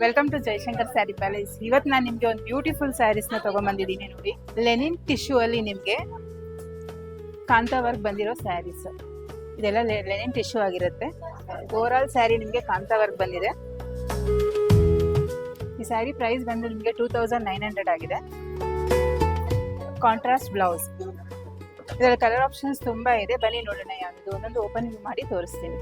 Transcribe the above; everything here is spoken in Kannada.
Welcome to Jayashankar sari palace. ಇವತ್ತು ನಾನು ನಿಮಗೆ ಒಂದು ಬ್ಯೂಟಿಫುಲ್ ಸ್ಯಾರೀಸ್ ನ ತಗೊಂಡ್ಬಂದಿದ್ದೀನಿ. ನೋಡಿ, ಲೆನಿನ್ ಟಿಶ್ಯೂ ಅಲ್ಲಿ ನಿಮಗೆ ಕಾಂತಾ ವರ್ಕ್ ಬಂದಿರೋ ಸ್ಯಾರೀಸ್. ಇದೆಲ್ಲ ಲೆನಿನ್ ಟಿಶ್ಯೂ ಆಗಿರುತ್ತೆ. ಓವರ್ ಆಲ್ ಸ್ಯಾರಿ ನಿಮಗೆ ಕಾಂತಾ ವರ್ಕ್ ಬಂದಿದೆ. ಈ ಸ್ಯಾರಿ ಪ್ರೈಸ್ ಬಂದು ನಿಮಗೆ 2900 ಆಗಿದೆ. Contrast blouse. ಇದರ ಕಲರ್ ಆಪ್ಷನ್ಸ್ ತುಂಬಾ ಇದೆ. ಬನ್ನಿ ನೋಡೋಣ ಯಾವುದು ಒಂದೊಂದು ಓಪನ್ ಮಾಡಿ ತೋರಿಸ್ತೀನಿ.